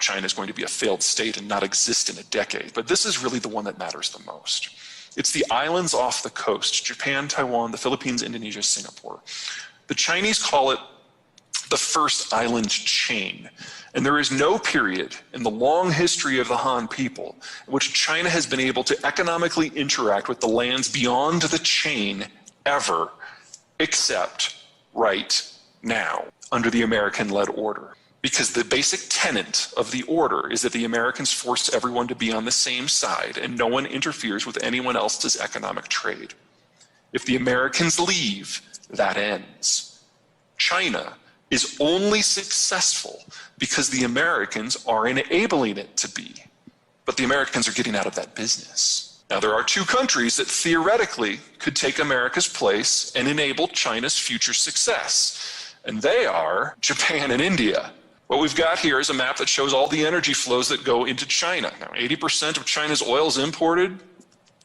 China is going to be a failed state and not exist in a decade, but this is really the one that matters the most. It's the islands off the coast, Japan, Taiwan, the Philippines, Indonesia, Singapore. The Chinese call it the first island chain. And there is no period in the long history of the Han people in which China has been able to economically interact with the lands beyond the chain ever, except right now, under the American-led order. Because the basic tenet of the order is that the Americans force everyone to be on the same side and no one interferes with anyone else's economic trade. If the Americans leave, that ends. China is only successful because the Americans are enabling it to be. But the Americans are getting out of that business. Now, there are two countries that theoretically could take America's place and enable China's future success, and they are Japan and India. What we've got here is a map that shows all the energy flows that go into China. Now, 80% of China's oil is imported.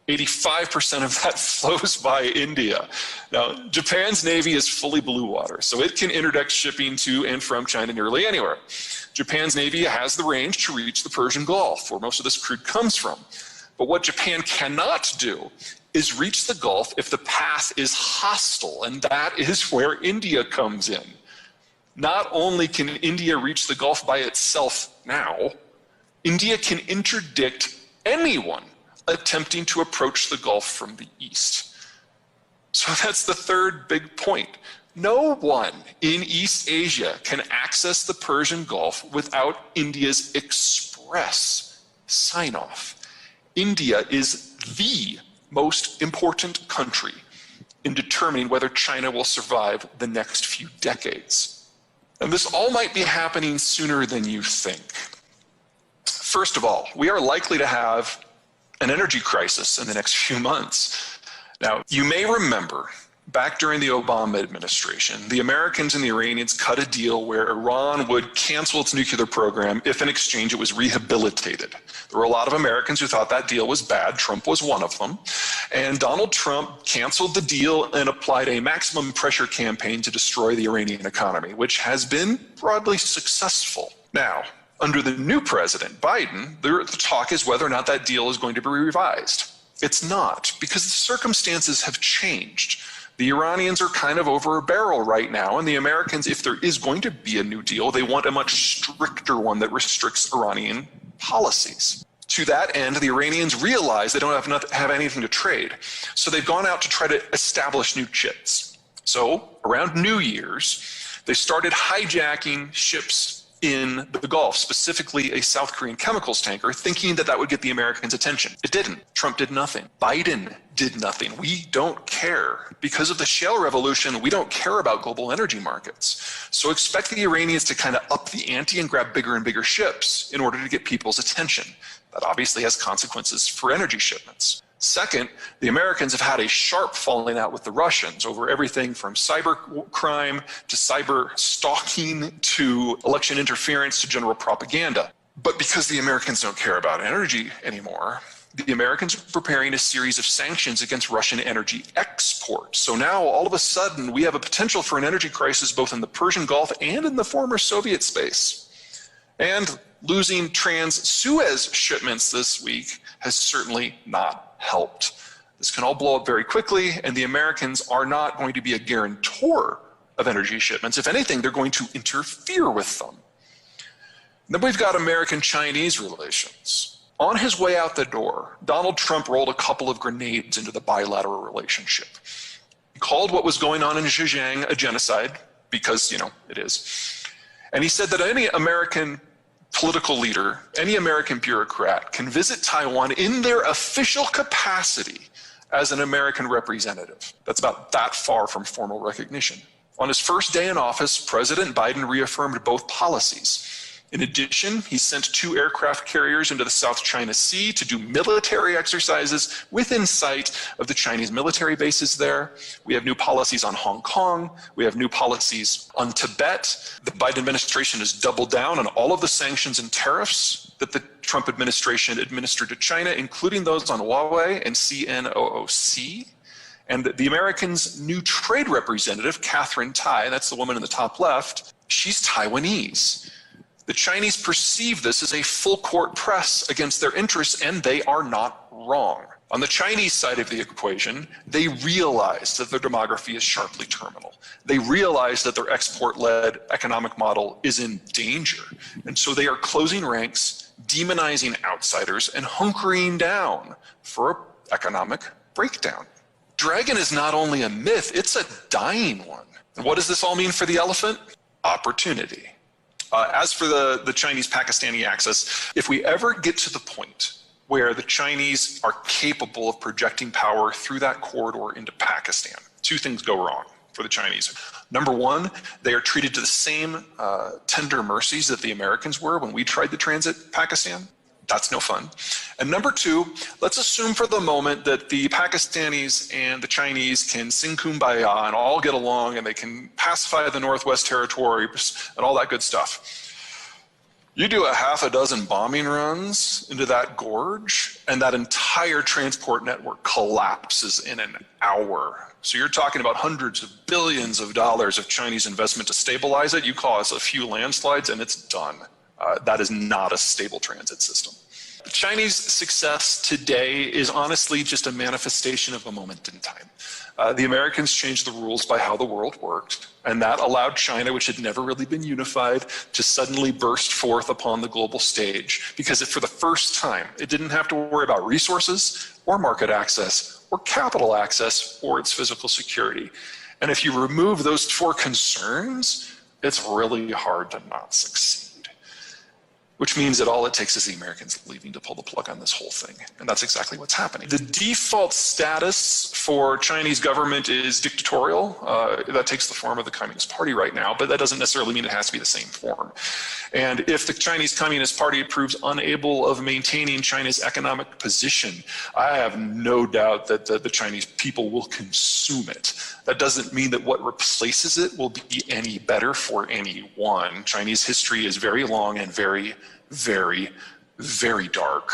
85% of that flows by India. Now, Japan's navy is fully blue water, so it can interdict shipping to and from China nearly anywhere. Japan's navy has the range to reach the Persian Gulf, where most of this crude comes from. But what Japan cannot do is reach the Gulf if the path is hostile, and that is where India comes in. Not only can India reach the Gulf by itself now, India can interdict anyone attempting to approach the Gulf from the east. So that's the third big point. No one in East Asia can access the Persian Gulf without India's express sign-off. India is the most important country in determining whether China will survive the next few decades. And this all might be happening sooner than you think. First of all, we are likely to have an energy crisis in the next few months. Now, you may remember back during the Obama administration, the Americans and the Iranians cut a deal where Iran would cancel its nuclear program if in exchange it was rehabilitated. There were a lot of Americans who thought that deal was bad. Trump was one of them. And Donald Trump canceled the deal and applied a maximum pressure campaign to destroy the Iranian economy, which has been broadly successful. Now, under the new president, Biden, the talk is whether or not that deal is going to be revised. It's not, because the circumstances have changed. The Iranians are kind of over a barrel right now, and the Americans, if there is going to be a new deal, they want a much stricter one that restricts Iranian policies. To that end, the Iranians realize they don't have anything to trade, so they've gone out to try to establish new chits. So around New Year's, they started hijacking ships in the Gulf, specifically a South Korean chemicals tanker, thinking that that would get the Americans' attention. It didn't. Trump did nothing. Biden did nothing. We don't care. Because of the shale revolution, we don't care about global energy markets. So expect the Iranians to kind of up the ante and grab bigger and bigger ships in order to get people's attention. That obviously has consequences for energy shipments. Second, the Americans have had a sharp falling out with the Russians over everything from cyber crime to cyber stalking to election interference to general propaganda. But because the Americans don't care about energy anymore, the Americans are preparing a series of sanctions against Russian energy exports. So now all of a sudden we have a potential for an energy crisis both in the Persian Gulf and in the former Soviet space. And losing trans-Suez shipments this week has certainly not helped. This can all blow up very quickly, and the Americans are not going to be a guarantor of energy shipments. If anything, they're going to interfere with them. Then we've got American-Chinese relations. On his way out the door, Donald Trump rolled a couple of grenades into the bilateral relationship. He called what was going on in Xinjiang a genocide, because, it is. And he said that any American political leader, any American bureaucrat can visit Taiwan in their official capacity as an American representative. That's about that far from formal recognition. On his first day in office, President Biden reaffirmed both policies. In addition, he sent 2 aircraft carriers into the South China Sea to do military exercises within sight of the Chinese military bases there. We have new policies on Hong Kong. We have new policies on Tibet. The Biden administration has doubled down on all of the sanctions and tariffs that the Trump administration administered to China, including those on Huawei and CNOOC. And the Americans' new trade representative, Catherine Tai, that's the woman in the top left, she's Taiwanese. The Chinese perceive this as a full court press against their interests, and they are not wrong. On the Chinese side of the equation, they realize that their demography is sharply terminal. They realize that their export-led economic model is in danger. And so they are closing ranks, demonizing outsiders, and hunkering down for an economic breakdown. Dragon is not only a myth, it's a dying one. And what does this all mean for the elephant? Opportunity. As for the Chinese-Pakistani axis, if we ever get to the point where the Chinese are capable of projecting power through that corridor into Pakistan, two things go wrong for the Chinese. Number one, they are treated to the same tender mercies that the Americans were when we tried to transit Pakistan. That's no fun. And number two, let's assume for the moment that the Pakistanis and the Chinese can sing kumbaya and all get along and they can pacify the Northwest Territories and all that good stuff. You do a half a dozen bombing runs into that gorge and that entire transport network collapses in an hour. So you're talking about hundreds of billions of dollars of Chinese investment to stabilize it. You cause a few landslides and it's done. That is not a stable transit system. The Chinese success today is honestly just a manifestation of a moment in time. The Americans changed the rules by how the world worked, and that allowed China, which had never really been unified, to suddenly burst forth upon the global stage, because for the first time, it didn't have to worry about resources or market access or capital access or its physical security. And if you remove those four concerns, it's really hard to not succeed. Which means that all it takes is the Americans leaving to pull the plug on this whole thing. And that's exactly what's happening. The default status for Chinese government is dictatorial. That takes the form of the Communist Party right now, but that doesn't necessarily mean it has to be the same form. And if the Chinese Communist Party proves unable of maintaining China's economic position, I have no doubt that the Chinese people will consume it. That doesn't mean that what replaces it will be any better for anyone. Chinese history is very long and very, very, very dark.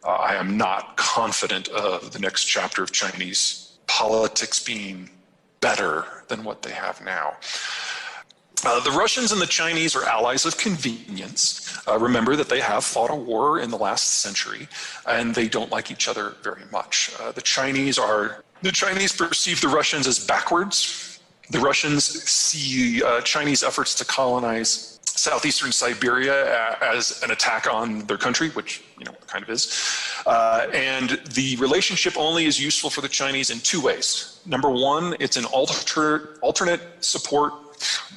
I am not confident of the next chapter of Chinese politics being better than what they have now. The Russians and the Chinese are allies of convenience. Remember that they have fought a war in the last century, and they don't like each other very much. The Chinese perceive the Russians as backwards. The Russians see Chinese efforts to colonize southeastern Siberia as an attack on their country, which kind of is. And the relationship only is useful for the Chinese in two ways. Number one, it's an alternate support.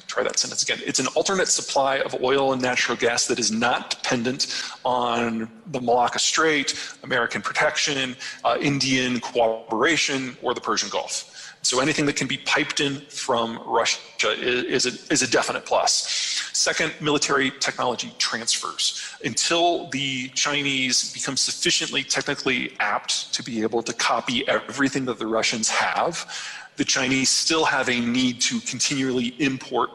Try that sentence again. It's an alternate supply of oil and natural gas that is not dependent on the Malacca Strait, American protection, Indian cooperation, or the Persian Gulf. So anything that can be piped in from Russia is a definite plus. Second, military technology transfers. Until the Chinese become sufficiently technically apt to be able to copy everything that the Russians have, the Chinese still have a need to continually import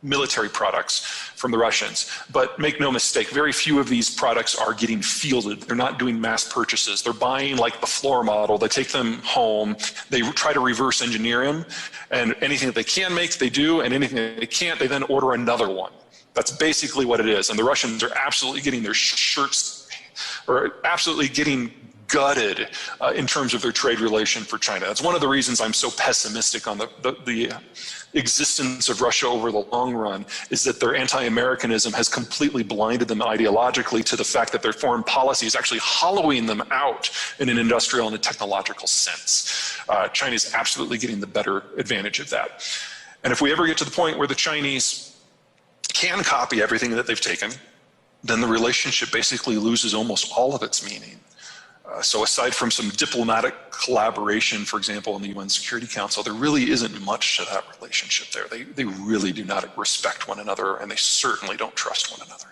military products from the Russians. But make no mistake, very few of these products are getting fielded. They're not doing mass purchases. They're buying like the floor model. They take them home. They try to reverse engineer them. And anything that they can make, they do. And anything that they can't, they then order another one. That's basically what it is. And the Russians are absolutely getting their shirts, or absolutely getting gutted in terms of their trade relation for China. That's one of the reasons I'm so pessimistic on the existence of Russia over the long run, is that their anti-Americanism has completely blinded them ideologically to the fact that their foreign policy is actually hollowing them out in an industrial and a technological sense. China is absolutely getting the better advantage of that. And if we ever get to the point where the Chinese can copy everything that they've taken, then the relationship basically loses almost all of its meaning. So aside from some diplomatic collaboration, for example, in the UN Security Council, there really isn't much to that relationship there. They really do not respect one another, and they certainly don't trust one another.